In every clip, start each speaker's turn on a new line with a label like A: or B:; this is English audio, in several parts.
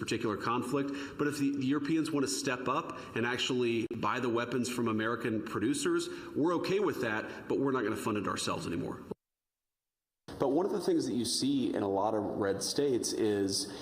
A: particular conflict. But if the Europeans want to step up and actually buy the weapons from American producers, we're okay with that, but we're not going to fund it ourselves anymore. But one of the things that you see in a lot of red states is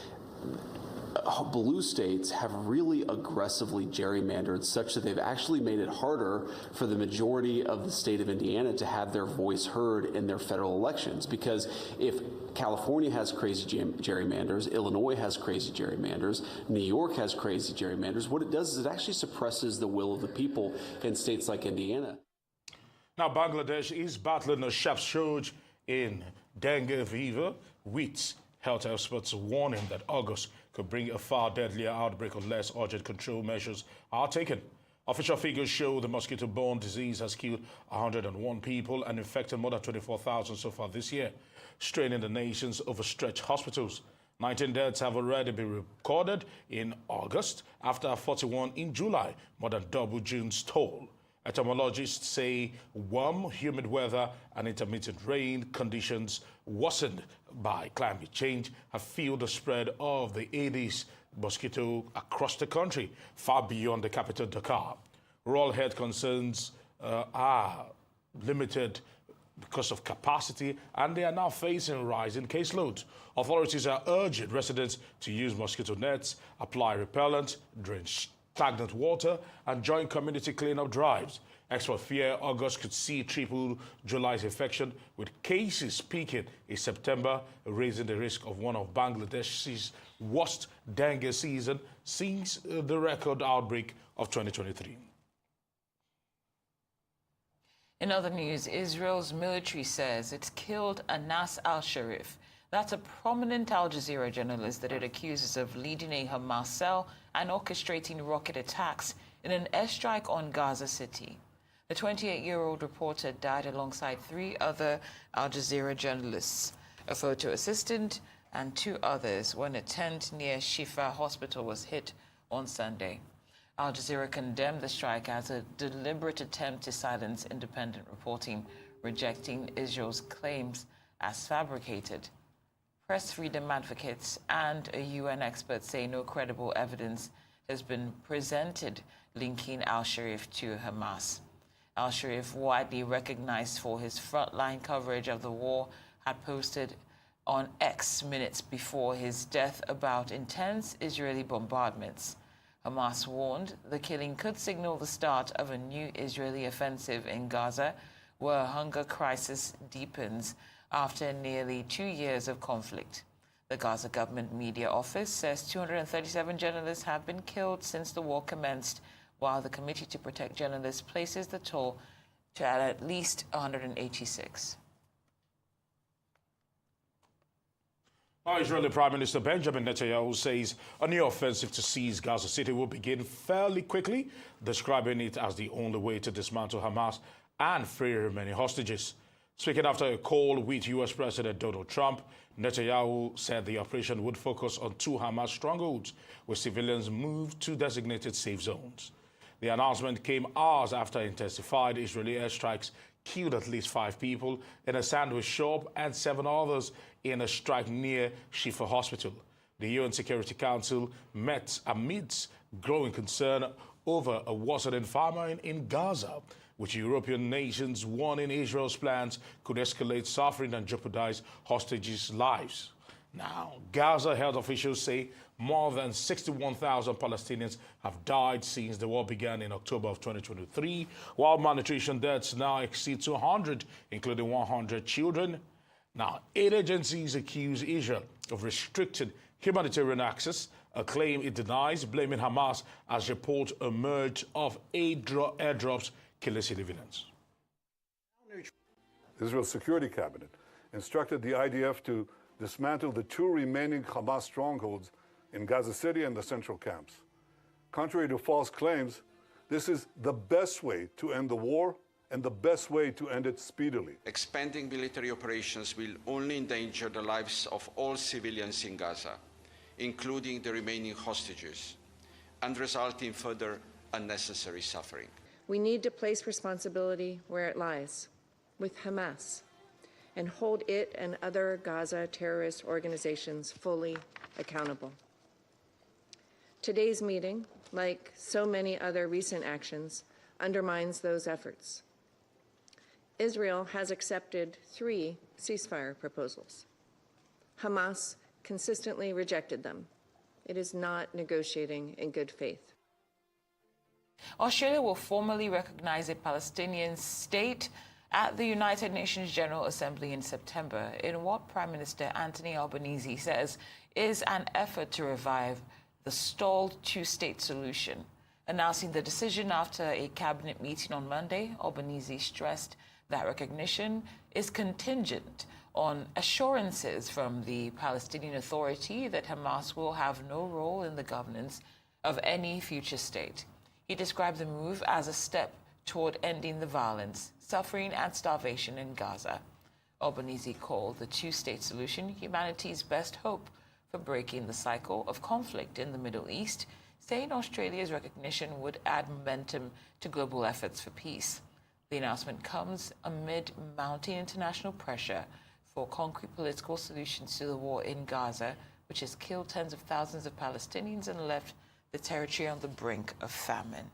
A: blue states have really aggressively gerrymandered such that they've actually made it harder for the majority of the state of Indiana to have their voice heard in their federal elections. Because if California has crazy gerrymanders, Illinois has crazy gerrymanders, New York has crazy gerrymanders, what it does is it actually suppresses the will of the people in states like Indiana.
B: Now, Bangladesh is battling a sharp surge in dengue fever, with health experts warning that August could bring a far deadlier outbreak unless urgent control measures are taken. Official figures show the mosquito-borne disease has killed 101 people and infected more than 24,000 so far this year, straining the nation's overstretched hospitals. 19 deaths have already been recorded in August, after 41 in July, more than double June's toll. Entomologists say warm, humid weather and intermittent rain conditions worsened by climate change have fueled the spread of the Aedes mosquito across the country, far beyond the capital, Dhaka. Rural health concerns are limited because of capacity, and they are now facing rising caseloads. Authorities are urging residents to use mosquito nets, apply repellent, drain stagnant water, and join community cleanup drives. Experts fear August could see triple July's infection, with cases peaking in September, raising the risk of one of Bangladesh's worst dengue season since the record outbreak of 2023.
C: In other news, Israel's military says it's killed Anas al-Sharif. That's a prominent Al Jazeera journalist that it accuses of leading a Hamas cell and orchestrating rocket attacks in an airstrike on Gaza City. The 28-year-old reporter died alongside 3 other Al Jazeera journalists, a photo assistant, and 2 others when a tent near Shifa Hospital was hit on Sunday. Al Jazeera condemned the strike as a deliberate attempt to silence independent reporting, rejecting Israel's claims as fabricated. Press freedom advocates and a UN expert say no credible evidence has been presented linking al-Sharif to Hamas. Al-Sharif, widely recognized for his frontline coverage of the war, had posted on X minutes before his death about intense Israeli bombardments. Hamas warned the killing could signal the start of a new Israeli offensive in Gaza, where a hunger crisis deepens after nearly 2 years of conflict. The Gaza government media office says 237 journalists have been killed since the war commenced, while the Committee to Protect Journalists places the toll to at least 186.
B: Now, Israeli Prime Minister Benjamin Netanyahu says a new offensive to seize Gaza City will begin fairly quickly, describing it as the only way to dismantle Hamas and free remaining hostages. Speaking after a call with U.S. President Donald Trump, Netanyahu said the operation would focus on 2 Hamas strongholds, with civilians moved to designated safe zones. The announcement came hours after intensified Israeli airstrikes killed at least 5 people in a sandwich shop and 7 others in a strike near Shifa Hospital. The UN Security Council met amidst growing concern over a worsening famine in Gaza, which European nations warning Israel's plans could escalate suffering and jeopardize hostages' lives. Now, Gaza health officials say more than 61,000 Palestinians have died since the war began in October of 2023, while malnutrition deaths now exceed 200, including 100 children. Now, 8 agencies accuse Israel of restricted humanitarian access, a claim it denies, blaming Hamas as reports emerged of airdrops killing civilians.
D: Israel's Security Cabinet instructed the IDF to dismantle the 2 remaining Hamas strongholds in Gaza City and the central camps. Contrary to false claims, this is the best way to end the war and the best way to end it speedily.
E: Expanding military operations will only endanger the lives of all civilians in Gaza, including the remaining hostages, and result in further unnecessary suffering.
F: We need to place responsibility where it lies, with Hamas, and hold it and other Gaza terrorist organizations fully accountable. Today's meeting, like so many other recent actions, undermines those efforts. Israel has accepted 3 ceasefire proposals. Hamas consistently rejected them. It is not negotiating in good faith.
C: Australia will formally recognize a Palestinian state at the United Nations General Assembly in September in what Prime Minister Anthony Albanese says is an effort to revive the stalled 2-state solution. Announcing the decision after a cabinet meeting on Monday, Albanese stressed that recognition is contingent on assurances from the Palestinian Authority that Hamas will have no role in the governance of any future state. He described the move as a step toward ending the violence, suffering and starvation in Gaza. Albanese called the 2-state solution humanity's best hope for breaking the cycle of conflict in the Middle East, saying Australia's recognition would add momentum to global efforts for peace. The announcement comes amid mounting international pressure for concrete political solutions to the war in Gaza, which has killed tens of thousands of Palestinians and left the territory on the brink of famine.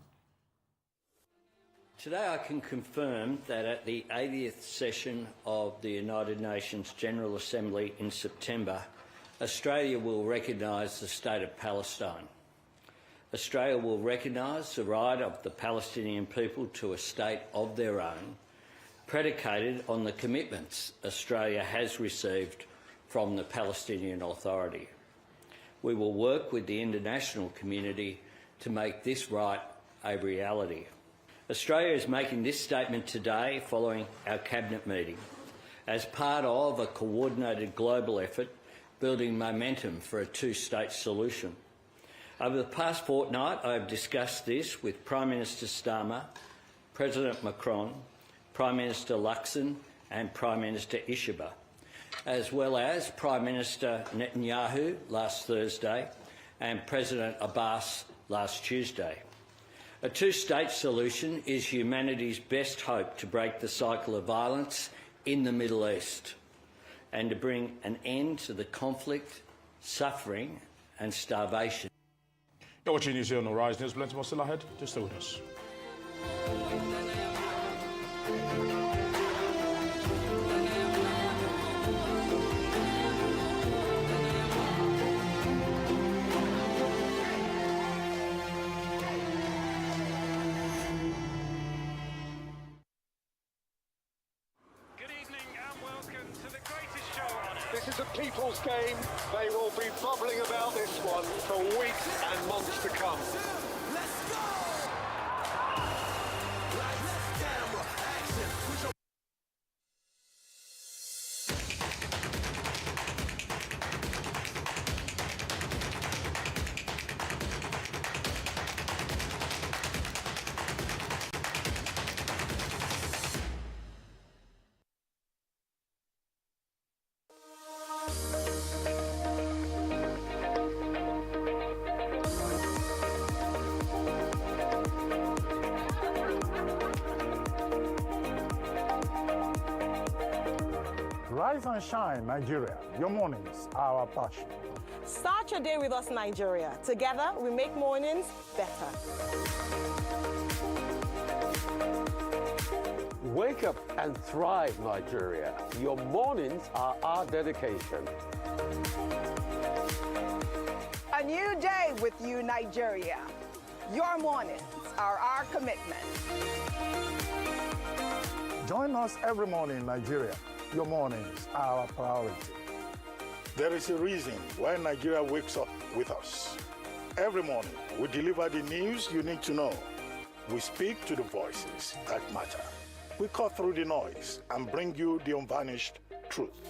G: Today I can confirm that at the 80th session of the United Nations General Assembly in September, Australia will recognise the State of Palestine. Australia will recognise the right of the Palestinian people to a state of their own, predicated on the commitments Australia has received from the Palestinian Authority. We will work with the international community to make this right a reality. Australia is making this statement today following our Cabinet meeting as part of a coordinated global effort building momentum for a 2-state solution. Over the past fortnight, I have discussed this with Prime Minister Starmer, President Macron, Prime Minister Luxon and Prime Minister Ishaba, as well as Prime Minister Netanyahu last Thursday and President Abbas last Tuesday. A 2-state solution is humanity's best hope to break the cycle of violence in the Middle East and to bring an end to the conflict, suffering and starvation.
B: You're watching New Zealand Rise News. Plenty more still ahead. Just stay with us.
H: This is a people's game. They will be bubbling about this one for weeks and months to come. Let's go! Lights, camera, action.
I: Rise and shine, Nigeria. Your mornings are our passion.
J: Start your day with us, Nigeria. Together, we make mornings better.
H: Wake up and thrive, Nigeria. Your mornings are our dedication.
J: A new day with you, Nigeria. Your mornings are our commitment.
I: Join us every morning, Nigeria. Your mornings are our priority.
K: There is a reason why Nigeria wakes up with us. Every morning, we deliver the news you need to know. We speak to the voices that matter. We cut through the noise and bring you the unvarnished truth.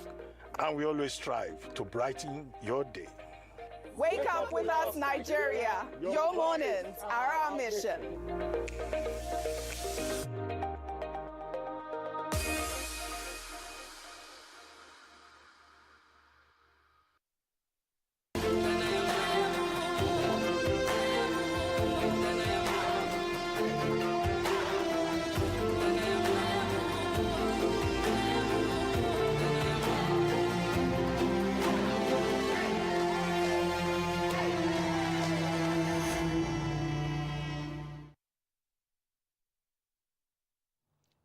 K: And we always strive to brighten your day.
J: Wake up with us, Nigeria. Your mornings are our mission.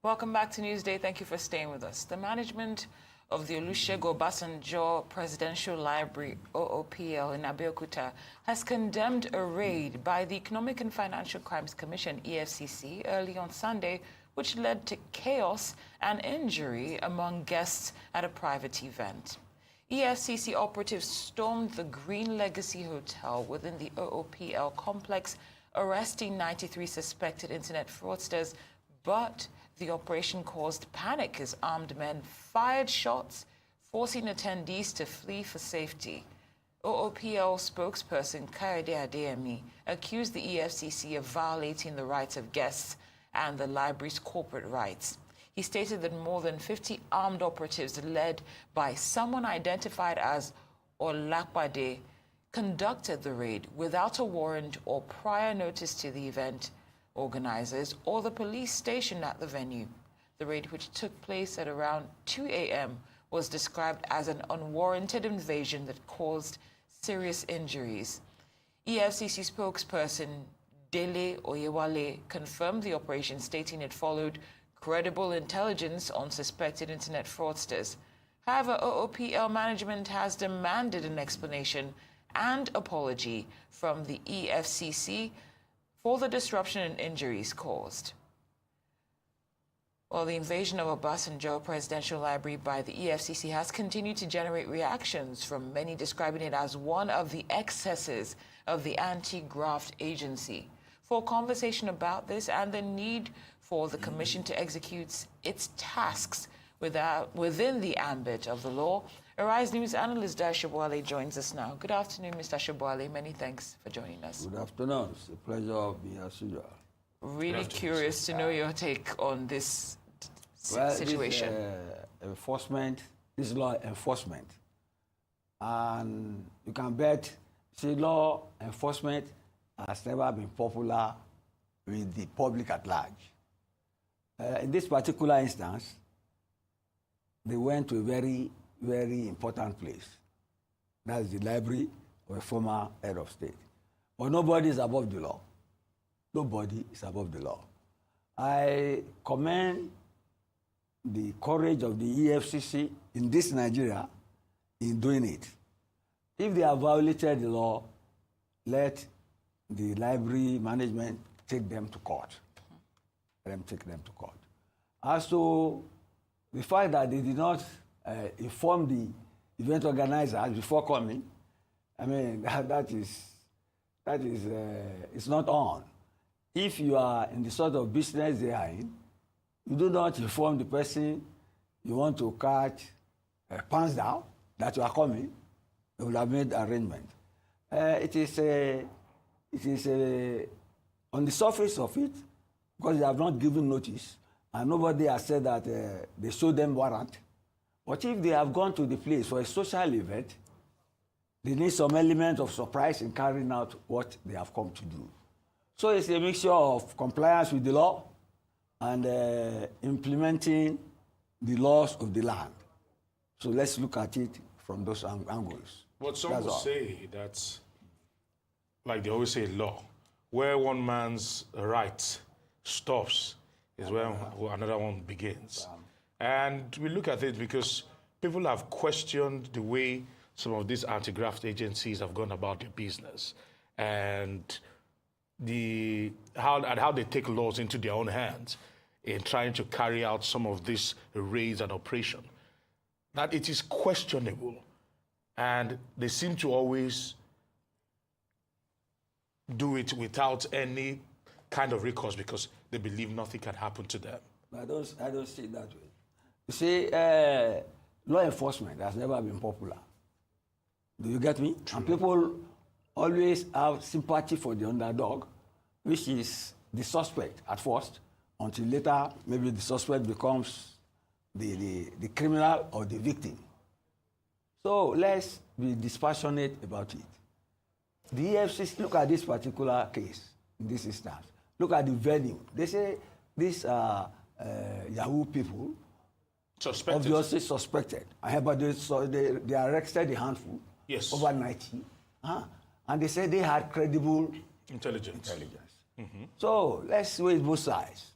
C: Welcome back to Newsday. Thank you for staying with us. The management of the Olusegun Obasanjo Presidential Library, OOPL, in Abeokuta, has condemned a raid by the Economic and Financial Crimes Commission, EFCC, early on Sunday, which led to chaos and injury among guests at a private event. EFCC operatives stormed the Green Legacy Hotel within the OOPL complex, arresting 93 suspected internet fraudsters, but the operation caused panic as armed men fired shots, forcing attendees to flee for safety. OOPL spokesperson Kayode Adeyemi accused the EFCC of violating the rights of guests and the library's corporate rights. He stated that more than 50 armed operatives led by someone identified as Olakpade conducted the raid without a warrant or prior notice to the event organizers or the police stationed at the venue. The raid, which took place at around 2 a.m., was described as an unwarranted invasion that caused serious injuries. EFCC spokesperson Dele Oyewale confirmed the operation, stating it followed credible intelligence on suspected internet fraudsters. However, OOPL management has demanded an explanation and apology from the EFCC for the disruption and injuries caused. Well, the invasion of Obasanjo Presidential Library by the EFCC has continued to generate reactions from many, describing it as one of the excesses of the anti-graft agency. For a conversation about this and the need for the Commission to execute its tasks within the ambit of the law, Arise News analyst Dash Sheboale joins us now. Good afternoon, Mr. Sheboale. Many thanks for joining us.
L: Good afternoon. It's a pleasure of being here as usual.
C: Really curious to know your take on this situation.
L: This law enforcement. And you can bet, law enforcement has never been popular with the public at large. In this particular instance, they went to a very, very important place. That's the library of a former head of state. But nobody is above the law. Nobody is above the law. I commend the courage of the EFCC in this Nigeria in doing it. If they have violated the law, let the library management take them to court. Let them take them to court. As to the fact that they did not inform the event organizers before coming, I mean, that is it's not on. If you are in the sort of business they are in, you do not inform the person you want to catch pants down that you are coming. They will have made arrangement. It is on the surface of it, because they have not given notice, and nobody has said that they showed them warrant. But if they have gone to the place for a social event, they need some element of surprise in carrying out what they have come to do. So it's a mixture of compliance with the law and implementing the laws of the land. So let's look at it from those angles.
B: But some will say that, like they always say, law, where one man's right stops is where another one begins. And we look at it because people have questioned the way some of these anti-graft agencies have gone about their business and how they take laws into their own hands in trying to carry out some of these raids and operation. That it is questionable, and they seem to always do it without any kind of recourse because they believe nothing can happen to them.
L: I don't see it that way. You see, law enforcement has never been popular. Do you get me? True. And people always have sympathy for the underdog, which is the suspect at first, until later maybe the suspect becomes the criminal or the victim. So let's be dispassionate about it. The EFCC, look at this particular case, in this instance. Look at the venue. They say these Yahoo people, obviously suspected. But they arrested a handful, over 90. And they said they had credible intelligence. Mm-hmm. So let's weigh both sides.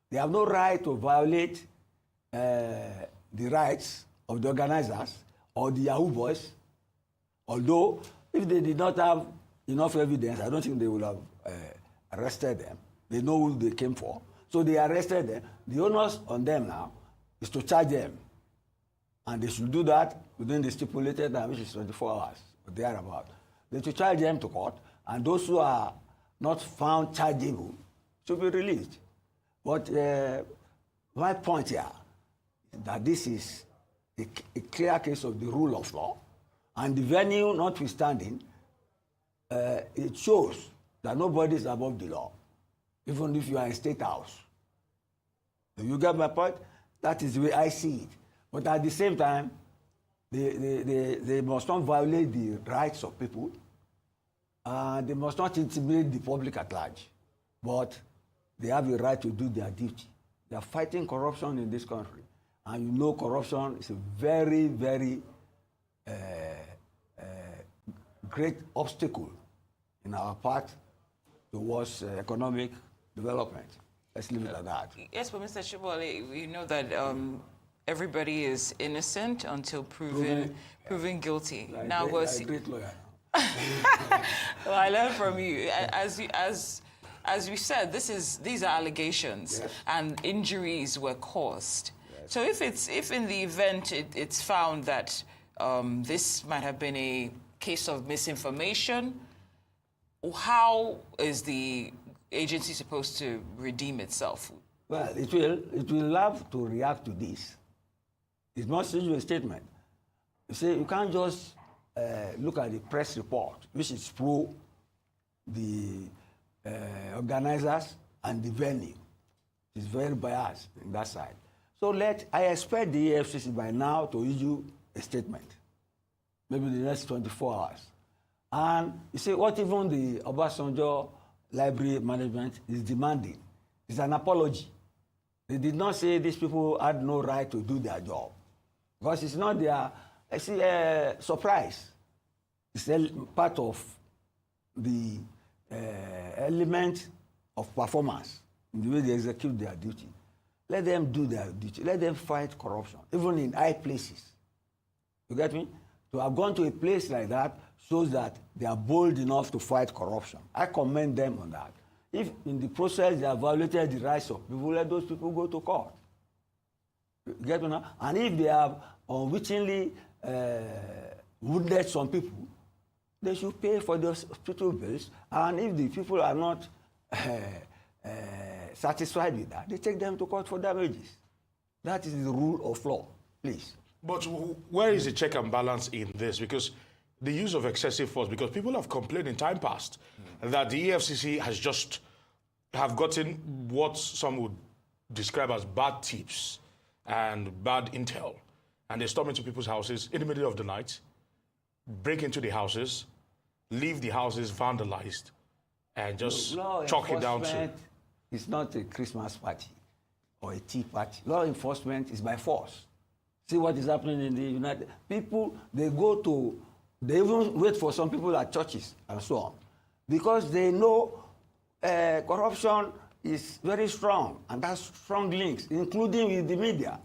L: They have no right to violate the rights of the organizers or the Yahoo boys. Although, if they did not have enough evidence, I don't think they would have arrested them. They know who they came for. So they arrested them. The onus on them now is to charge them. And they should do that within the stipulated time, which is 24 hours, or thereabout. They should charge them to court, and those who are not found chargeable should be released. But my point here is that this is a clear case of the rule of law, and the venue notwithstanding, it shows that nobody is above the law, even if you are in State House. Do you get my point? That is the way I see it. But at the same time, they must not violate the rights of people. They must not intimidate the public at large. But they have a right to do their duty. They are fighting corruption in this country. And you know corruption is a very, very great obstacle in our path towards economic development. Let's leave it at that.
C: Yes, but Mr. Shibole, we know that everybody is innocent until proven guilty.
L: Like
C: now,
L: a great lawyer.
C: Well, I learned from you. As we said, these are allegations, yes, and injuries were caused. Yes. So if in the event it's found that this might have been a case of misinformation, how is the agency supposed to redeem itself?
L: Well, it will have to react to this. It must issue a statement. You see, you can't just look at the press report, which is pro the organizers and the venue. It's very biased in that side. So I expect the EFCC by now to issue a statement, maybe the next 24 hours. And you see, what even the Obasanjo Library Management is demanding is an apology. They did not say these people had no right to do their job, because it's not their surprise. It's part of the element of performance in the way they execute their duty. Let them do their duty. Let them fight corruption, even in high places. You get me? To have gone to a place like that shows that they are bold enough to fight corruption. I commend them on that. If in the process they have violated the rights of people, let those people go to court. You get me now? And if they have unwittingly wounded some people, they should pay for those hospital bills. And if the people are not satisfied with that, they take them to court for damages. That is the rule of law, please.
B: But where is the check and balance in this? Because the use of excessive force, because people have complained in time past that the EFCC has just have gotten what some would describe as bad tips and bad intel. And they storm into people's houses in the middle of the night, break into the houses, leave the houses vandalized, and just chalk it down to...
L: It's not a Christmas party or a tea party. Law enforcement is by force. See what is happening in the United... People, they even wait for some people at churches and so on, because they know corruption is very strong and has strong links, including with the media.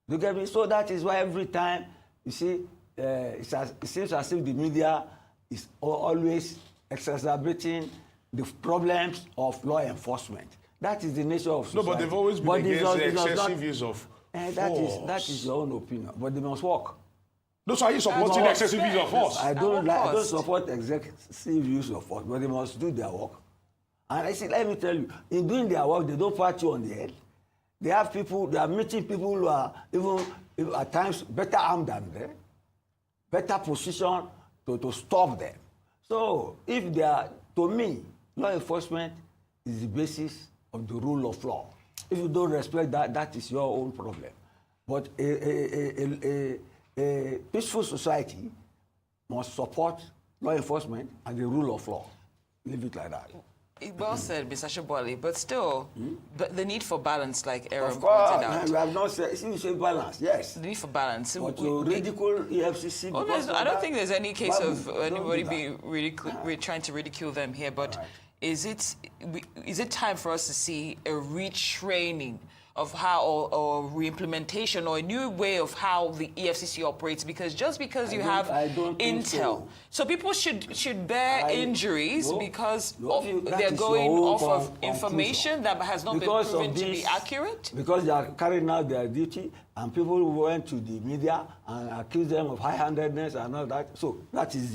L: You get me? So that is why every time, you see, it seems as if the media is always exacerbating the problems of law enforcement. That is the nature of society.
B: No, but they've always been against the excessive use of force.
L: That is your own opinion, but they must work.
B: No, so are you supporting excessive use of force?
L: I don't support excessive use of force, but they must do their work. And I see, let me tell you, in doing their work, they don't pat you on the head. They have people, they are meeting people who are even at times better armed than them, better position to stop them. So if they are, to me, law enforcement is the basis of the rule of law. If you don't respect that, that is your own problem. But a peaceful society must support law enforcement and the rule of law. Leave it like that.
C: Well said, Mr. Shibole, but still, the need for balance, like Aaron
L: of course,
C: pointed out.
L: We have not said, you say balance, yes.
C: The need for balance.
L: But to ridicule EFCC...
C: I don't think there's any case of anybody being trying to ridicule them here, but is it time for us to see a retraining of how, or re-implementation, or a new way of how the EFCC operates? Because just because you have intel, so people should bear injuries because they're going off of information that has not been proven to be accurate?
L: Because they are carrying out their duty, and people who went to the media and accuse them of high-handedness and all that. So that is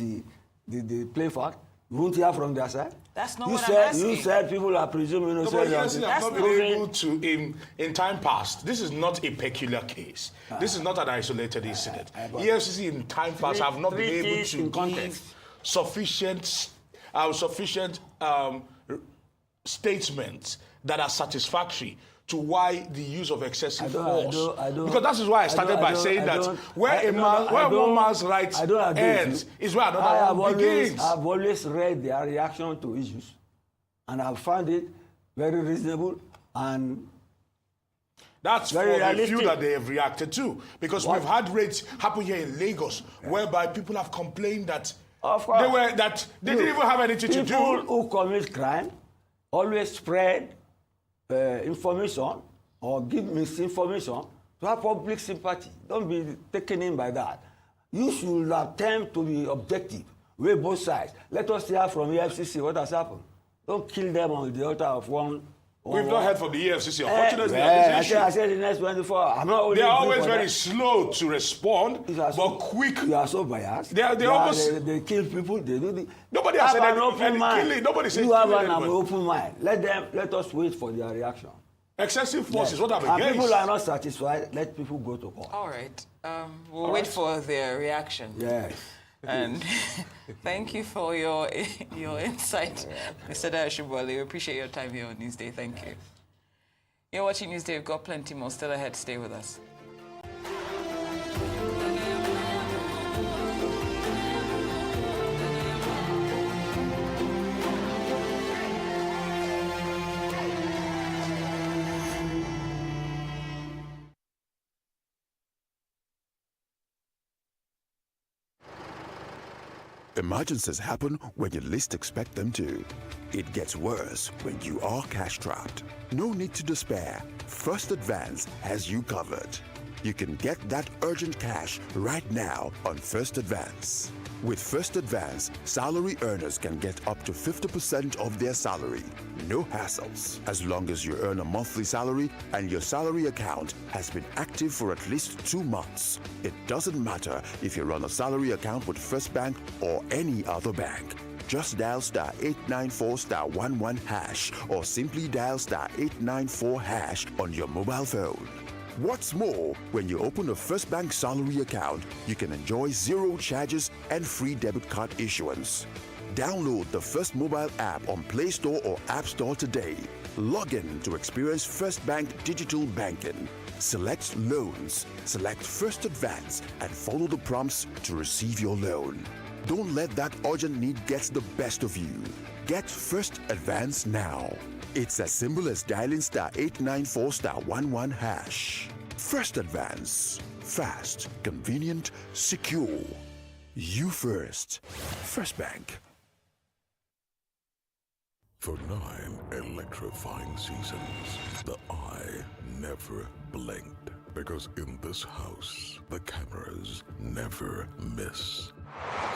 L: the plain fact. You won't hear from their side.
C: That's not what I'm asking.
L: You said people are presuming innocent.
B: That's not been able to, in time past, this is not a peculiar case. This is not an isolated incident. EFCC in time past have not been able to give sufficient statements that are satisfactory to why the use of excessive force. Because that is why I started by saying that where one man's rights ends is where another one begins.
L: I've always read their reaction to issues, and I've found it very reasonable and
B: that's
L: very
B: for the
L: realistic.
B: few that they have reacted to. Because we've had raids happen here in Lagos whereby people have complained that they didn't even have anything to do.
L: People who commit crime always spread information or give misinformation to have public sympathy. Don't be taken in by that. You should attempt to be objective, weigh both sides. Let us hear from EFCC what has happened. Don't kill them on the altar of one.
B: We've not heard from the EFCC, unfortunately.
L: I said the next 24 hours.
B: They are always very slow to respond, but quick.
L: You are so biased. They kill people. They do
B: nobody has said
L: an open mind.
B: Killing. Nobody said
L: you have an open mind. Let us wait for their reaction.
B: Excessive force is what I'm
L: against.
B: against.
L: People are not satisfied. Let people go to court.
C: All right. We'll wait for their reaction.
L: Yes.
C: And thank you for your insight, Mr. Dayashubwale. We appreciate your time here on Newsday. Thank you. You're watching Newsday. We've got plenty more still ahead. Stay with us.
M: Emergencies happen when you least expect them to. It gets worse when you are cash-strapped. No need to despair. First Advance has you covered. You can get that urgent cash right now on First Advance. With First Advance, salary earners can get up to 50% of their salary. No hassles. As long as you earn a monthly salary and your salary account has been active for at least 2 months. It doesn't matter if you run a salary account with First Bank or any other bank. Just dial *894*11# or simply dial *894# on your mobile phone. What's more, when you open a First Bank salary account, you can enjoy 0 charges and free debit card issuance. Download the First mobile app on Play Store or App Store today. Log in to experience First Bank digital banking. Select Loans, select First Advance, and follow the prompts to receive your loan. Don't let that urgent need get the best of you. Get First Advance now. It's as simple as dialing *894*11#. First Advance. Fast, convenient, secure. You first. First Bank.
N: For 9 electrifying seasons, the eye never blinked. Because in this house, the cameras never miss.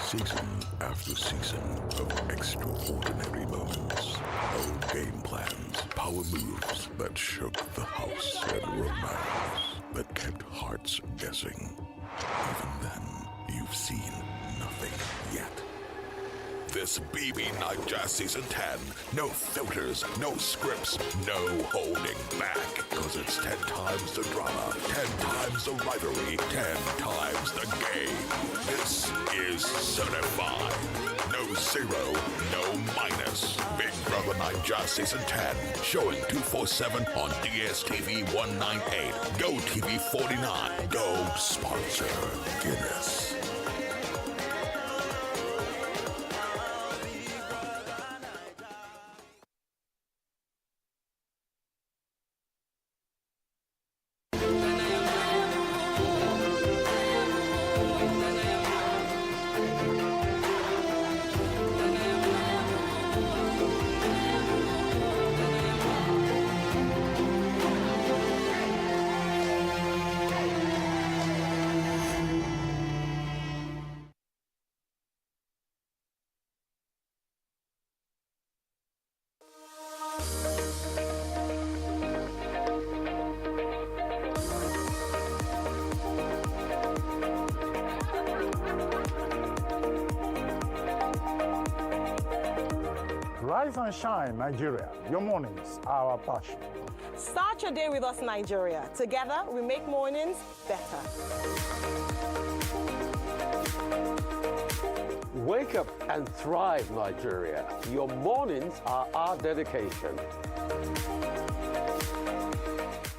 N: Season after season of extraordinary moments. Bold game plans, power moves that shook the house, and romance that kept hearts guessing. Even then, you've seen nothing yet. This BB Night Jazz Season 10. No filters, no scripts, no holding back. Because it's 10 times the drama, 10 times the rivalry, 10 times the game. This is certified. No zero, no minus. Big Brother Night Jazz Season 10. Showing 247 on DSTV 198. Go TV 49. Go sponsor Guinness.
I: Rise and shine, Nigeria. Your mornings are our passion.
J: Start your day with us, Nigeria. Together, we make mornings better.
H: Wake up and thrive, Nigeria. Your mornings are our dedication.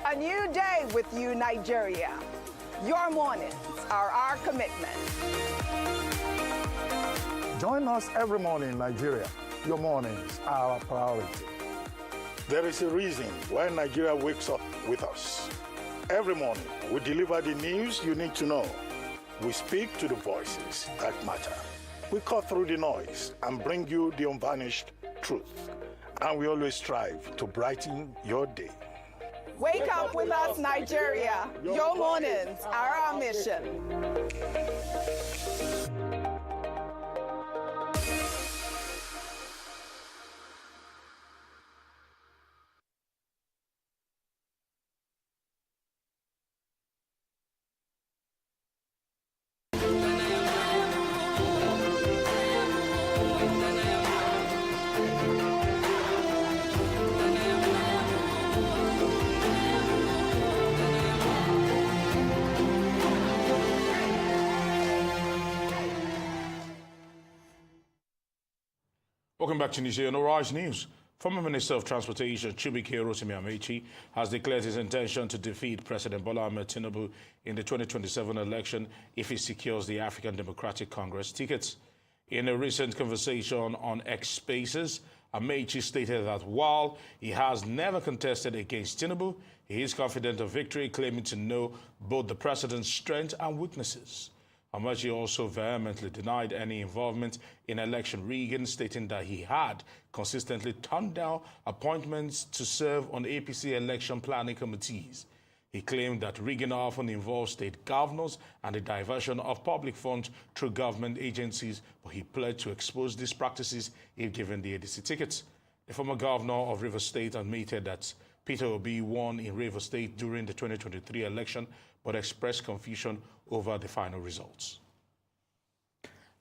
J: A new day with you, Nigeria. Your mornings are our commitment.
I: Join us every morning, Nigeria. Your mornings are our priority.
K: There is a reason why Nigeria wakes up with us. Every morning, we deliver the news you need to know. We speak to the voices that matter. We cut through the noise and bring you the unvarnished truth. And we always strive to brighten your day.
J: Wake up with us, Nigeria. Your mornings are our mission.
B: Welcome back to Nigeria No Rise News. Former Minister of Transportation Chibuike Rotimi Amechi has declared his intention to defeat President Bola Ahmed Tinubu in the 2027 election if he secures the African Democratic Congress ticket. In a recent conversation on X Spaces, Amechi stated that while he has never contested against Tinubu, he is confident of victory, claiming to know both the president's strengths and weaknesses. Amechi also vehemently denied any involvement in election rigging, stating that he had consistently turned down appointments to serve on APC election planning committees. He claimed that rigging often involves state governors and the diversion of public funds through government agencies, but he pledged to expose these practices if given the ADC ticket. The former governor of Rivers State admitted that Peter Obi won in Rivers State during the 2023 election, but expressed confusion over the final results.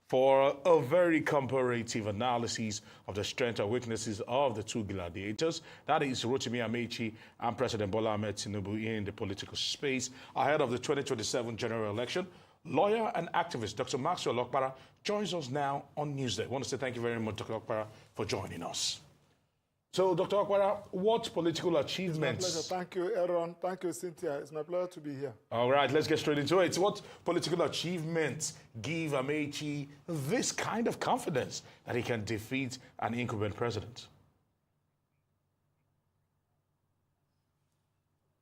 B: For a very comparative analysis of the strengths and weaknesses of the two gladiators, that is Rotimi Amechi and President Bola Ahmed Tinubu in the political space ahead of the 2027 general election, lawyer and activist Dr. Maxwell Okpara joins us now on Newsday. I want to say thank you very much, Dr. Okpara, for joining us. So, Dr. Okpara, what political achievements...
I: It's my pleasure. Thank you, Aaron. Thank you, Cynthia. It's my pleasure to be here.
B: All right, let's get straight into it. What political achievements give Amechi this kind of confidence that he can defeat an incumbent president?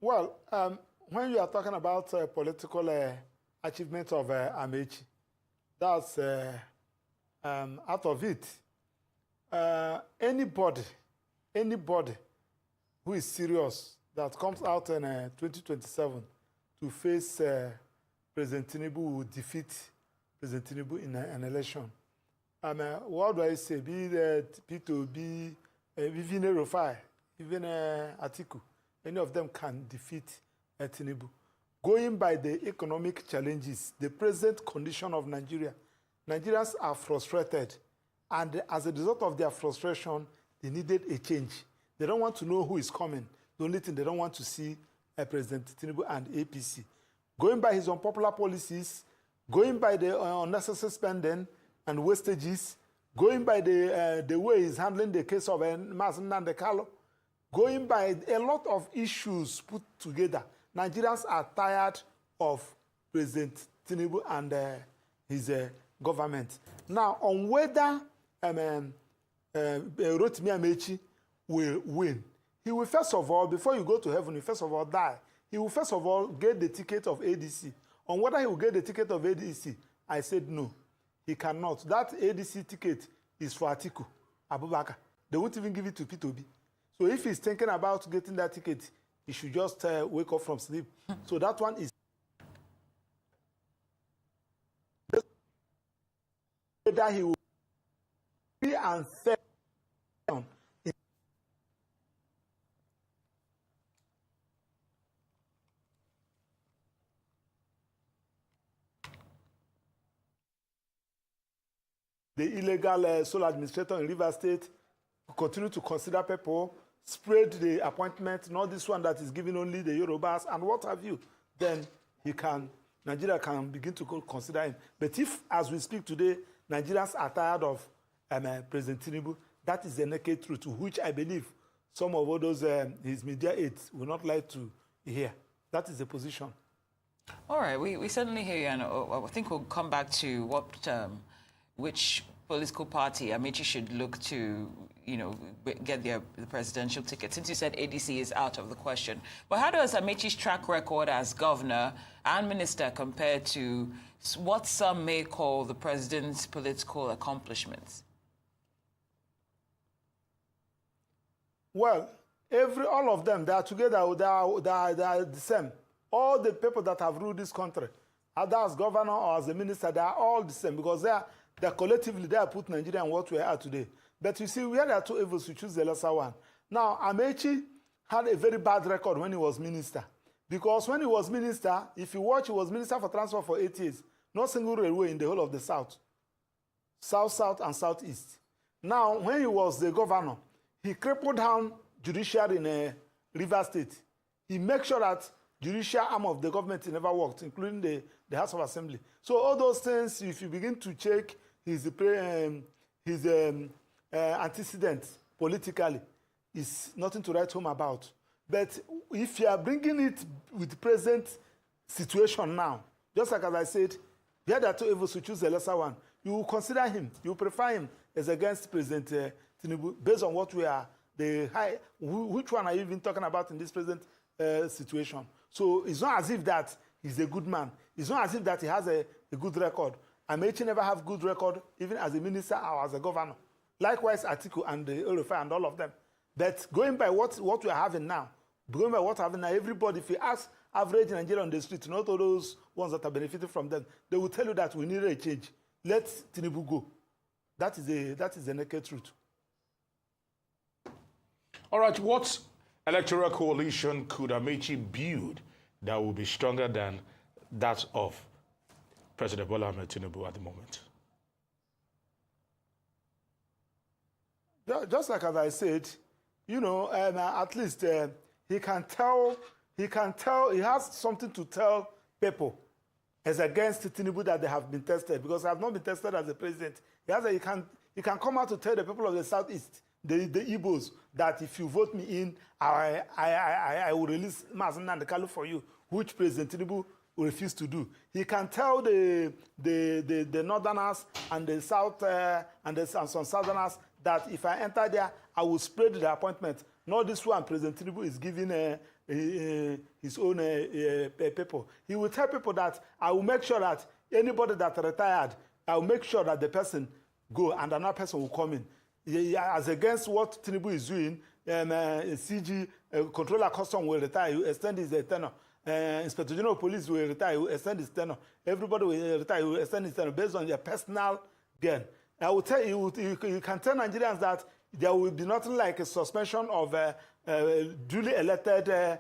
I: Well, when you are talking about political achievements of Amechi, that's out of it. Anybody who is serious that comes out in 2027 to face President Tinubu will defeat President Tinubu in an election. What do I say? Be that P2B, even Rufai, even Atiku, any of them can defeat Tinubu. Going by the economic challenges, the present condition of Nigeria, Nigerians are frustrated. And as a result of their frustration, they needed a change. They don't want to know who is coming. The only thing they don't want to see President Tinubu and APC. Going by his unpopular policies, going by the unnecessary spending and wastages, going by the way he's handling the case of Mazen Nandekalo, going by a lot of issues put together. Nigerians are tired of President Tinubu and his government. Now, on whether Rotimi Amechi will win, he will first of all, before you go to heaven, he first of all die. He will first of all get the ticket of ADC. On whether he will get the ticket of ADC, I said no, he cannot. That ADC ticket is for Atiku Abubakar. They won't even give it to P2B. So if he's thinking about getting that ticket, he should just wake up from sleep. So that one is whether he will be unfair. The illegal sole administrator in Rivers State, continue to consider people, spread the appointment, not this one that is giving only the Yorubas and what have you, then Nigeria can begin to consider him. But if, as we speak today, Nigerians are tired of President Tinubu, that is the naked truth, which I believe some of all those his media aides will not like to hear. That is the position.
C: All right, we certainly hear you, and I think we'll come back to which political party Amechi should look to, get the presidential ticket, since you said ADC is out of the question. But how does Amechi's track record as governor and minister compare to what some may call the president's political accomplishments?
I: Well, all of them, they are together, they are the same. All the people that have ruled this country, either as governor or as a minister, they are all the same, because they are collectively, they have put Nigeria in what we are today. But you see, where there are two evils, we choose the lesser one. Now, Amechi had a very bad record when he was minister. Because when he was minister, if you watch, he was minister for transport for 8 years. No single railway in the whole of the South. South, and Southeast. Now, when he was the governor, he crippled down judiciary in Rivers State. He made sure that judicial arm of the government never worked, including the House of Assembly. So all those things, if you begin to check his antecedents politically, is nothing to write home about. But if you are bringing it with the present situation now, just like as I said, the other two evils, to choose the lesser one. You will consider him, you will prefer him as against President Tinubu, based on what we are, which one are you even talking about in this present situation? So it's not as if that he's a good man. It's not as if that he has a good record. Amechi never have good record, even as a minister or as a governor. Likewise, Atiku and Olufai and all of them. But going by what we are having now, everybody, if you ask average Nigerian on the street, not all those ones that are benefiting from them, they will tell you that we need a change. Let Tinubu go. That is the naked truth.
B: All right, what electoral coalition could Amechi build that will be stronger than that of President Bola Ahmed Tinubu at the moment?
I: Just like as I said, at least he has something to tell people as against Tinubu that they have been tested, because I have not been tested as a president. He can come out to tell the people of the Southeast, the Igbos, that if you vote me in, I will release Mazen and the Kalu for you, which President Tinubu will refuse to do. He can tell the Northerners and the South and some Southerners that if I enter there, I will spread the appointment. Not this one President Tinubu is giving his own people. He will tell people that I will make sure that anybody that retired, I will make sure that the person go and another person will come in. As against what Tinubu is doing, CG, Controller Custom will retire, he will extend his tenure. Inspector General of Police will retire, he will extend his tenure. Everybody will retire, he will extend his tenure based on their personal gain. I will tell you, you can tell Nigerians that there will be nothing like a suspension of duly elected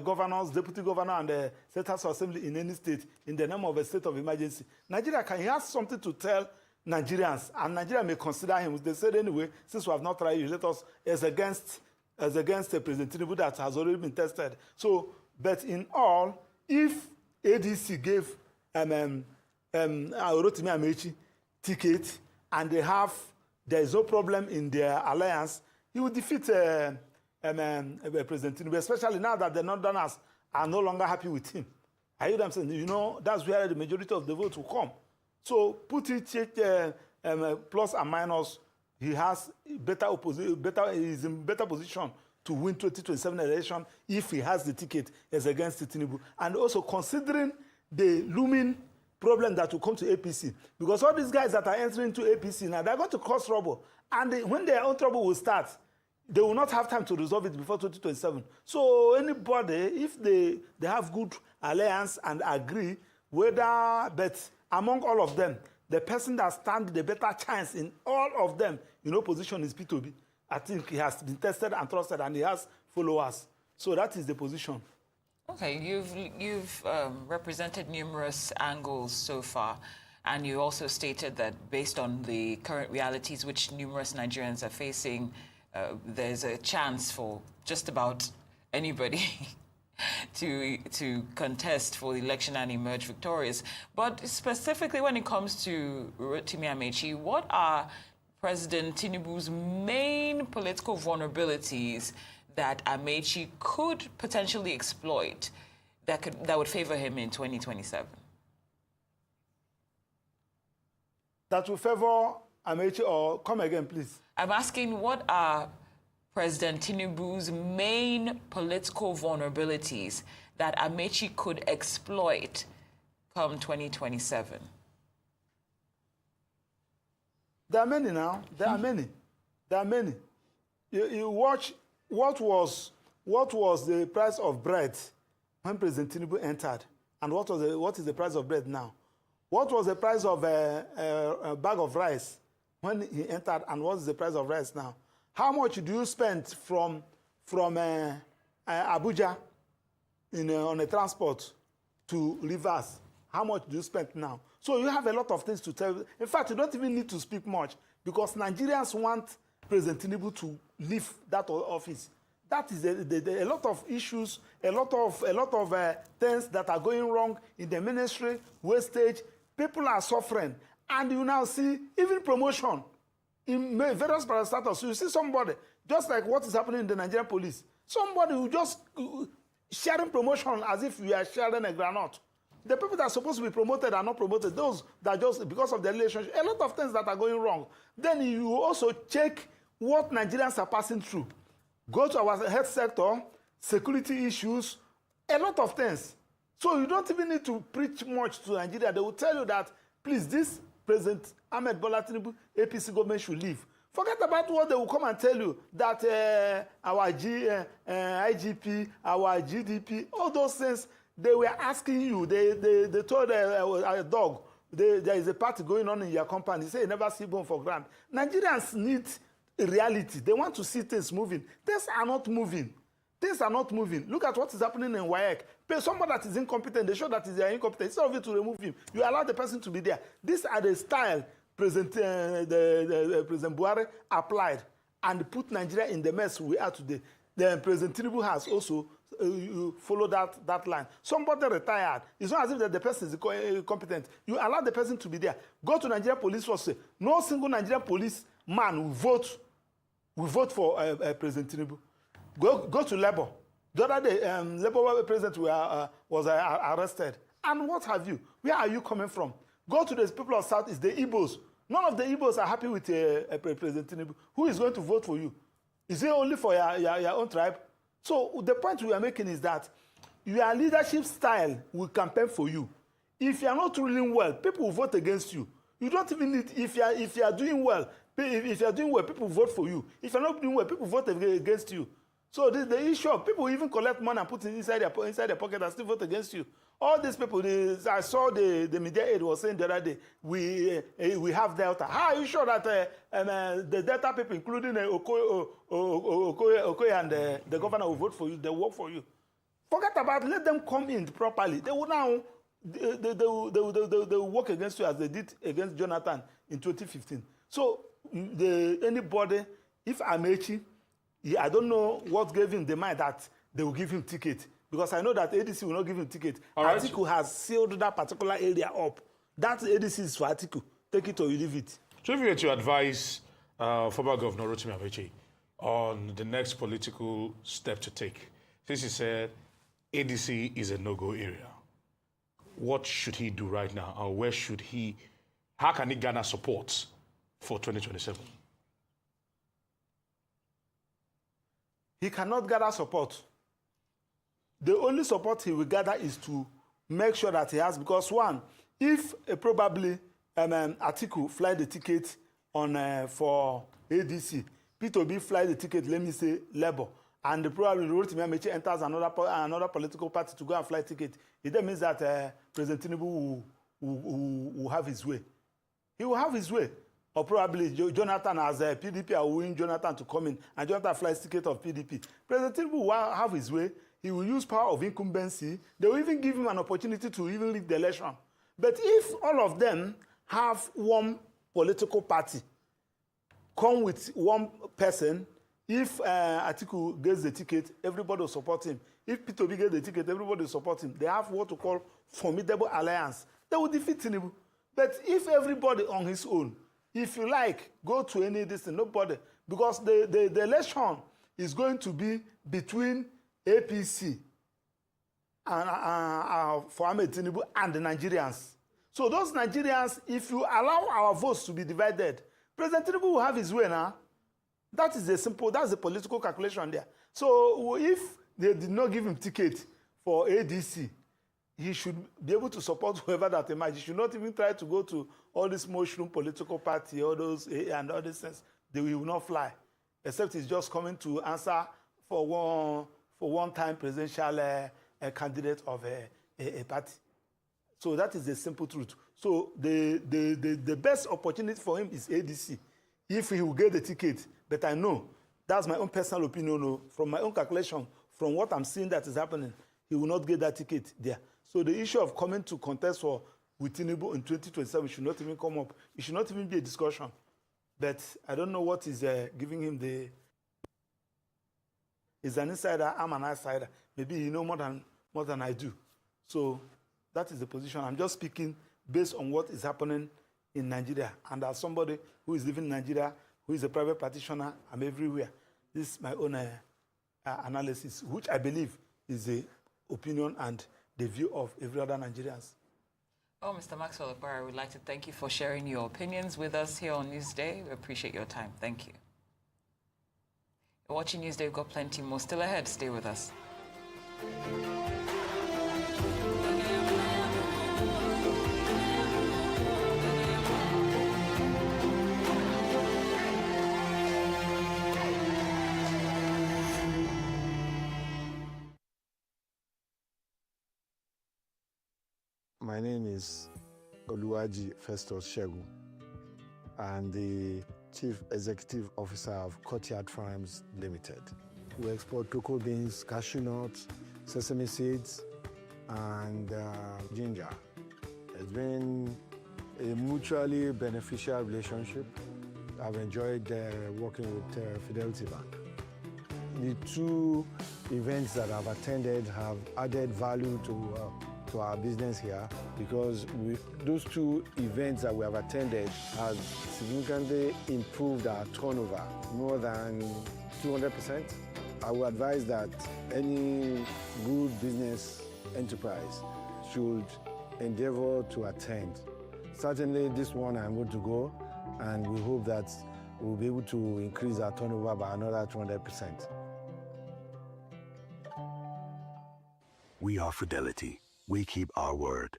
I: governors, deputy governor, and state house assembly in any state in the name of a state of emergency. Nigeria he has something to tell Nigerians, and Nigeria may consider him. They said anyway, since we have not tried, you let us as against President Tinubu that has already been tested. So, but in all, if ADC gave Rotimi Amechi ticket and there is no problem in their alliance, he will defeat President Tinubu, especially now that the Northerners are no longer happy with him. I hear them saying, that's where the majority of the vote will come. So put it plus and minus, he has he's in better position to win 2027 election if he has the ticket as against Tinubu. And also considering the looming problem that will come to APC, because all these guys that are entering into APC now, they're going to cause trouble. And when their own trouble will start, they will not have time to resolve it before 2027. So anybody, if they have good alliance and agree, but among all of them, the person that stands the better chance in all of them, position is P2B. I think he has been tested and trusted, and he has followers. So that is the position.
C: Okay, you've represented numerous angles so far, and you also stated that based on the current realities which numerous Nigerians are facing, there's a chance for just about anybody to contest for the election and emerge victorious. But specifically when it comes to Rotimi Amaechi, what are President Tinubu's main political vulnerabilities that Amaechi could potentially exploit that would favor him in 2027?
I: That will favor Amaechi, or come again, please?
C: I'm asking, what are President Tinubu's main political vulnerabilities that Amaechi could exploit come 2027?
I: There are many now. There are many. There are many. You watch what was the price of bread when President Tinubu entered, and what is the price of bread now? What was the price of a bag of rice when he entered, and what is the price of rice now? How much do you spend from Abuja on a transport to Rivers? How much do you spend now? So you have a lot of things to tell. In fact, you don't even need to speak much, because Nigerians want President Tinubu to leave that office. That is a lot of issues, a lot of things that are going wrong in the ministry, wastage. People are suffering, and you now see even promotion in various parastatals. You see somebody, just like what is happening in the Nigerian police, somebody who just sharing promotion as if we are sharing a granite. The people that are supposed to be promoted are not promoted. Those that just because of the relationship, a lot of things that are going wrong. Then you also check what Nigerians are passing through. Go to our health sector, security issues, a lot of things. So you don't even need to preach much to Nigeria. They will tell you that, please, this President Ahmed Bola Tinubu APC government should leave. Forget about what they will come and tell you, that our IGP, our GDP, all those things, they were asking you. They told a dog, there is a party going on in your company. They say you never see bone for ground. Nigerians need reality. They want to see things moving. Things are not moving. Things are not moving. Look at what is happening in WAEC. Somebody that is incompetent, they show that they are incompetent. Instead of you to remove him, you allow the person to be there. These are the style President Buhari applied and put Nigeria in the mess we are today. Then President Tinubu has also followed that line. Somebody retired. It's not as if the person is incompetent. You allow the person to be there. Go to Nigerian police force. No single Nigerian police man will vote for President Tinubu. Go to Labour. The other day, Labour president was arrested. And what have you? Where are you coming from? Go to the people of South, it's the Igbos. None of the Igbos are happy with President Tinubu. Who is going to vote for you? Is it only for your own tribe? So the point we are making is that your leadership style will campaign for you. If you are not ruling well, people will vote against you. You don't even need, if you are doing well, people vote for you. If you're not doing well, people vote against you. So the issue of people even collect money and put it inside their pocket and still vote against you. All these people, I saw the media aide was saying the other day, we have Delta. How are you sure that the Delta people, including Okoye and the governor, will vote for you? They work for you. Forget about it. Let them come in properly. They will now they will work against you as they did against Jonathan in 2015. So anybody, if Amaechi, I don't know what gave him the mind that they will give him ticket, because I know that ADC will not give him ticket. Right. Atiku has sealed that particular area up. That ADC is for Atiku. Take it or you leave it.
B: So if you were to advise former Governor Rotimi Amaechi on the next political step to take, since he said ADC is a no-go area, what should he do right now, or how can he garner support for 2027?
I: He cannot gather support. The only support he will gather is to make sure that he has, because one, if probably Atiku fly the ticket on for ADC, P2B fly the ticket, let me say Labour, and probably Rotimi Amaechi enters another political party to go and fly ticket, it then means that President Tinubu will have his way. He will have his way. Or probably Jonathan as a PDP will win Jonathan to come in, and Jonathan flies ticket of PDP. President Tinubu will have his way. He will use power of incumbency. They will even give him an opportunity to even lead the election. But if all of them have one political party, come with one person, If Atiku gets the ticket, everybody will support him. If P2B gets the ticket, everybody will support him. They have what to call formidable alliance. They will defeat Tinubu. But if everybody on his own, if you like, go to any distance, nobody, because the election is going to be between APC and for Ahmed Tinubu and the Nigerians. So those Nigerians, if you allow our votes to be divided, President Tinubu will have his way now. That's the political calculation there. So if they did not give him ticket for ADC, he should be able to support whoever that emerges. He should not even try to go to all this mushroom political party, all those and all these things. They will not fly, except he's just coming to answer for one-time presidential candidate of a party. So that is the simple truth. So the best opportunity for him is ADC, if he will get the ticket. But I know, that's my own personal opinion, from my own calculation, from what I'm seeing that is happening, he will not get that ticket there. So the issue of coming to contest with Tinubu in 2027 should not even come up. It should not even be a discussion. But I don't know what is giving him the... He's an insider, I'm an outsider. Maybe he knows more than I do. So that is the position. I'm just speaking based on what is happening in Nigeria. And as somebody who is living in Nigeria, who is a private practitioner, I'm everywhere. This is my own analysis, which I believe is the opinion and the view of every other Nigerians.
C: Oh, Mr. Maxwell Okpara, we'd like to thank you for sharing your opinions with us here on Newsday. We appreciate your time. Thank you. You're watching Newsday. We've got plenty more still ahead. Stay with us.
O: My name is Oluwaji Festus Shegu. I'm the Chief Executive Officer of Courtyard Farms Limited. We export cocoa beans, cashew nuts, sesame seeds, and ginger. It's been a mutually beneficial relationship. I've enjoyed working with Fidelity Bank. The two events that I've attended have added value to our business here, because those two events that we have attended have significantly improved our turnover, more than 200%. I would advise that any good business enterprise should endeavor to attend. Certainly this one I'm going to go, and we hope that we'll be able to increase our turnover by another 200%.
M: We are Fidelity. We keep our word.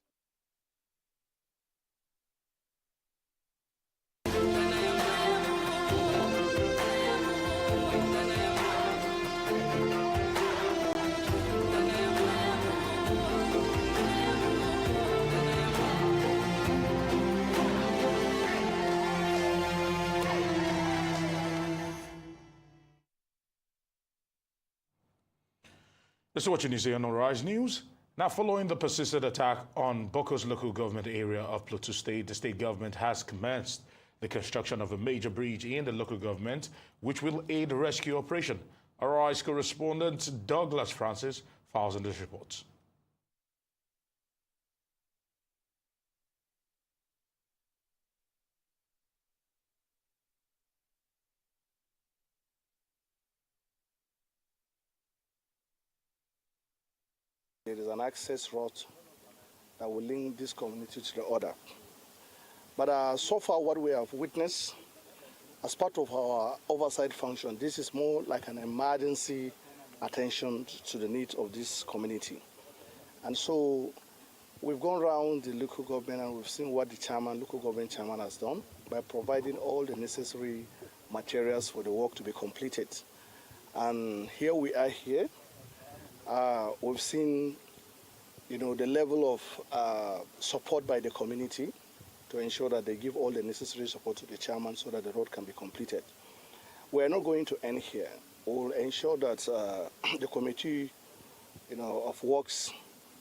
B: This is watching Newsday on Rise News. Now, following the persistent attack on Boko's local government area of Plateau State, the state government has commenced the construction of a major bridge in the local government, which will aid the rescue operation. Arise correspondent Douglas Francis files in this report.
K: There is an access route that will link this community to the other. But so far what we have witnessed as part of our oversight function, this is more like an emergency attention to the needs of this community. And so we've gone around the local government and we've seen what the local government chairman has done by providing all the necessary materials for the work to be completed. And here we are here. We've seen, the level of support by the community to ensure that they give all the necessary support to the chairman so that the road can be completed. We're not going to end here. We'll ensure that the committee, of works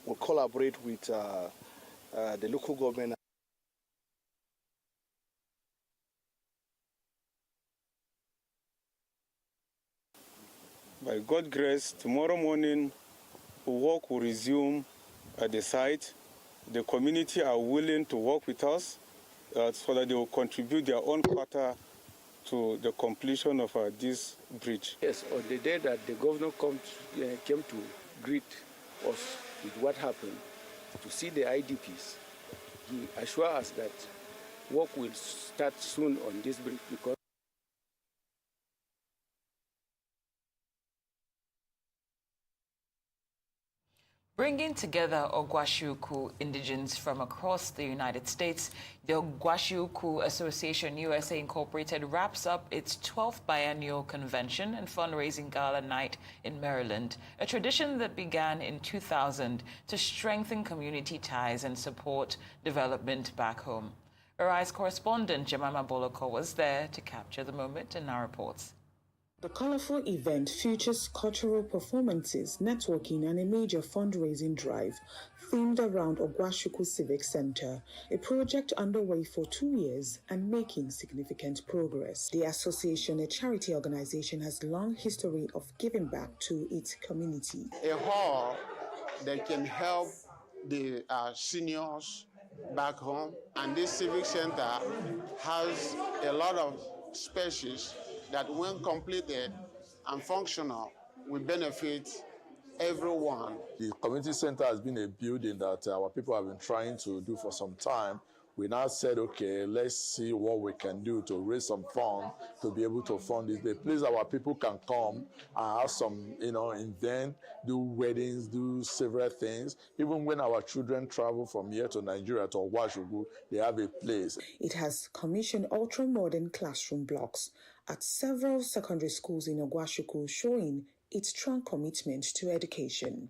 K: will collaborate with the local government.
P: By God's grace, tomorrow morning, work will resume at the site. The community are willing to work with us so that they will contribute their own quota to the completion of this bridge.
Q: Yes, on the day that the governor came to greet us with what happened, to see the IDPs, he assured us that work will start soon on this bridge because
C: Bringing together Ogwashiuku indigents from across the United States, the Ogwashiuku Association USA Incorporated wraps up its 12th biennial convention and fundraising gala night in Maryland, a tradition that began in 2000 to strengthen community ties and support development back home. Arise correspondent Jemima Boloko was there to capture the moment in our reports.
R: The colorful event features cultural performances, networking, and a major fundraising drive themed around Ogwashiuku Civic Center, a project underway for 2 years and making significant progress. The association, a charity organization, has a long history of giving back to its community.
S: A hall that can help the seniors back home, and this Civic Center has a lot of spaces that when completed and functional will benefit everyone.
T: The community center has been a building that our people have been trying to do for some time. We now said, okay, let's see what we can do to raise some funds to be able to fund this. The place our people can come and have some, event, do weddings, do several things. Even when our children travel from here to Nigeria to Ogwashiuku, they have a place.
R: It has commissioned ultra-modern classroom blocks at several secondary schools in Ogwashiuku, showing its strong commitment to education.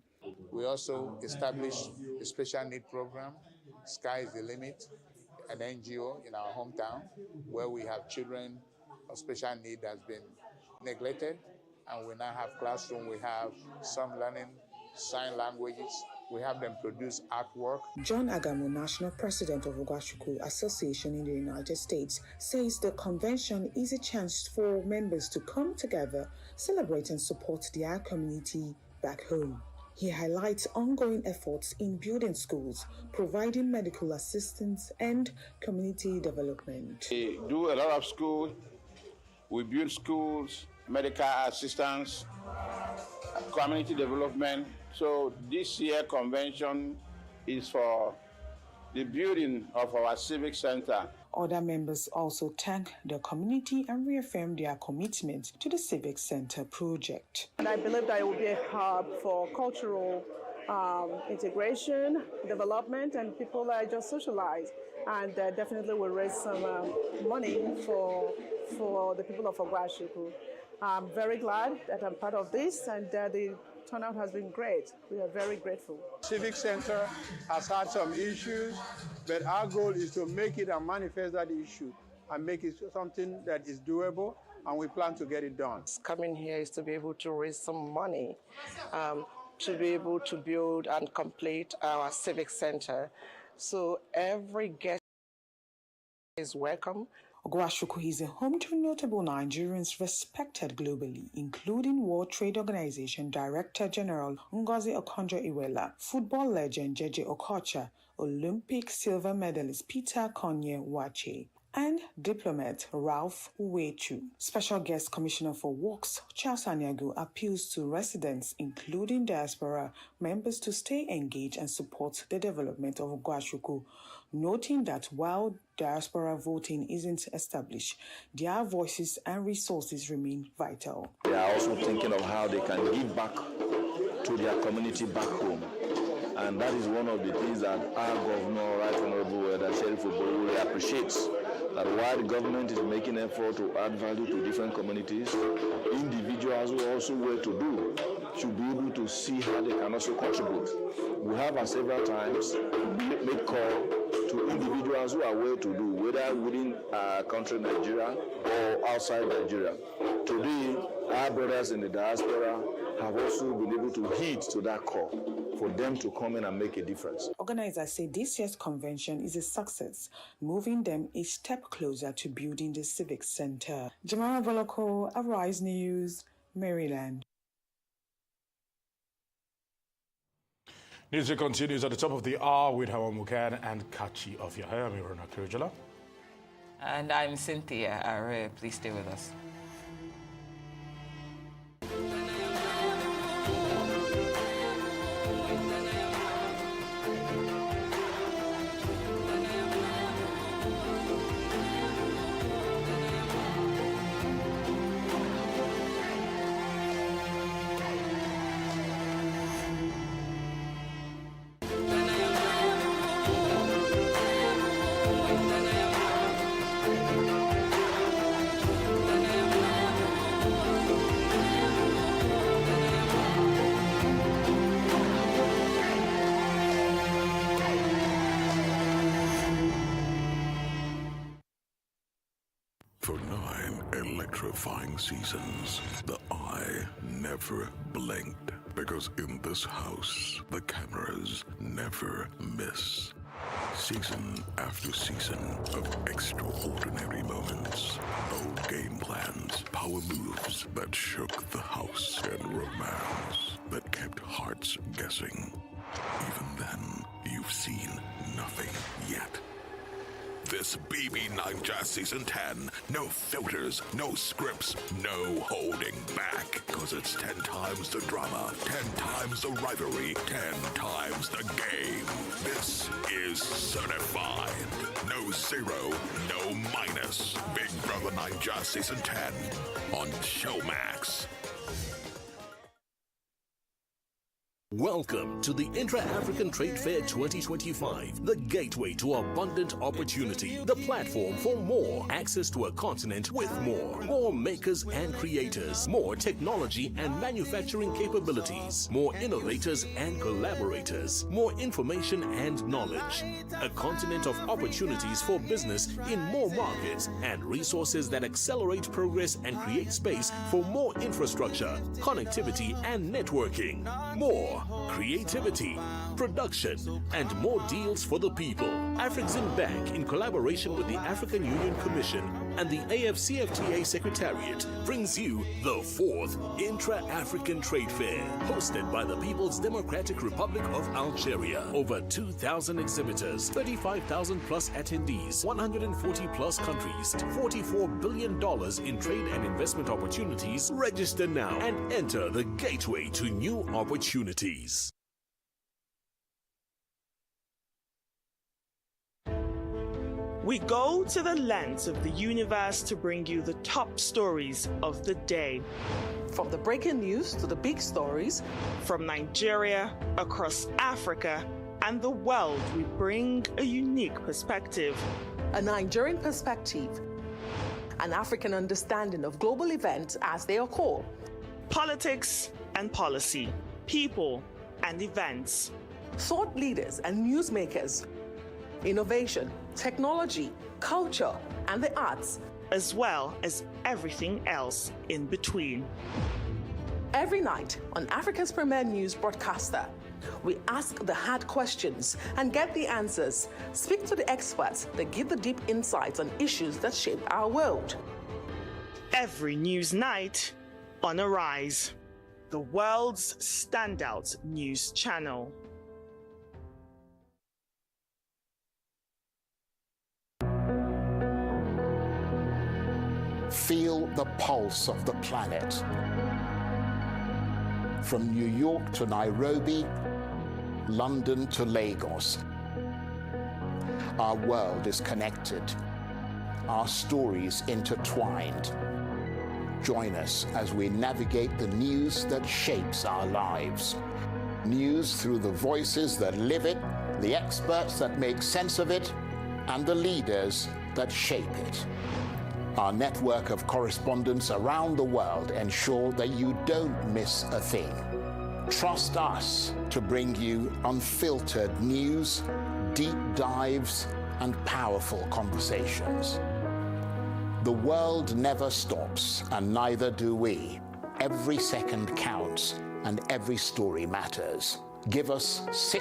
U: We also established a special need program, Sky is the Limit, an NGO in our hometown, where we have children of special need that's been neglected, and we now have classroom. We have some learning sign languages. We have them produce artwork.
R: John Agamu, National President of Ogwashiuku Association in the United States, says the convention is a chance for members to come together, celebrate and support their community back home. He highlights ongoing efforts in building schools, providing medical assistance and community development.
S: We do a lot of schools. We build schools, medical assistance, community development. So this year convention is for the building of our civic center.
R: Other members also thank the community and reaffirm their commitment to the Civic Center project.
V: And I believe that it will be a hub for cultural integration, development, and people that just socialize. And definitely will raise some money for the people of Ogwashiuku. I'm very glad that I'm part of this, and the turnout has been great. We are very grateful.
W: Civic Center has had some issues, but our goal is to make it and manifest that issue and make it something that is doable, and we plan to get it done.
X: Coming here is to be able to raise some money to be able to build and complete our Civic Center. So every guest is welcome.
R: Ogwashiuku is a home to notable Nigerians respected globally, including World Trade Organization Director General Ngozi Okonjo-Iweala, football legend Jeje Okocha, Olympic silver medalist Peter Konye-Wache, and diplomat Ralph Uwechu. Special guest commissioner for Works Charles Anyagu appeals to residents, including diaspora members, to stay engaged and support the development of Ogwashiuku, noting that while diaspora voting isn't established, their voices and resources remain vital.
T: They are also thinking of how they can give back to their community back home. And that is one of the things that our governor, Right Honorable Sheriff Obowole, appreciates. That while the government is making effort to add value to different communities, individuals who also well to do should be able to see how they can also contribute. We have several times made call to individuals who are well to do, whether within our country, Nigeria, or outside Nigeria. Today, our brothers in the diaspora have also been able to heed to that call for them to come in and make a difference.
R: Organizers say this year's convention is a success, moving them a step closer to building the Civic Center. Jamara Boloko, Arise News, Maryland.
B: News continues at the top of the hour with Hawa Mukan and Kachi of Yahya Mirona Kirjala.
C: And I'm Cynthia Are. Please stay with us.
N: For 9 electrifying seasons, the eye never blinked. Because in this house, the cameras never miss. Season after season of extraordinary moments. Bold game plans, power moves that shook the house, and romance that kept hearts guessing. Even then, you've seen nothing yet. This BB9 Jazz Season 10. No filters, no scripts, no holding back. Because it's 10 times the drama, 10 times the rivalry, 10 times the game. This is certified. No zero, no minus. Big Brother 9 Jazz Season 10 on Showmax.
A: Welcome to the Intra-African Trade Fair 2025, the gateway to abundant opportunity, the platform for more, access to a continent with more makers and creators, more technology and manufacturing capabilities, more innovators and collaborators, more information and knowledge, a continent of opportunities for business in more markets and resources that accelerate progress and create space for more infrastructure, connectivity and networking, more creativity, production, and more deals for the people. Afrexim Bank, in collaboration with the African Union Commission and the AFCFTA Secretariat, brings you the 4th Intra-African Trade Fair, hosted by the People's Democratic Republic of Algeria. Over 2,000 exhibitors, 35,000 plus attendees, 140 plus countries, $44 billion in trade and investment opportunities. Register now and enter the gateway to new opportunities.
D: We go to the lens of the universe to bring you the top stories of the day.
E: From the breaking news to the big stories,
D: from Nigeria, across Africa, and the world, we bring a unique perspective.
E: A Nigerian perspective, an African understanding of global events as they occur.
D: Politics and policy, people and events.
E: Thought leaders and newsmakers. Innovation, technology, culture, and the arts,
D: as well as everything else in between.
E: Every night on Africa's premier news broadcaster, we ask the hard questions and get the answers. Speak to the experts that give the deep insights on issues that shape our world.
D: Every news night on Arise, the world's standout news channel.
K: Feel the pulse of the planet. From New York to Nairobi, London to Lagos. Our world is connected. Our stories intertwined. Join us as we navigate the news that shapes our lives. News through the voices that live it, the experts that make sense of it, and the leaders that shape it. Our network of correspondents around the world ensure that you don't miss a thing. Trust us to bring you unfiltered news, deep dives, and powerful conversations. The world never stops, and neither do we. Every second counts, and every story matters. Give us 6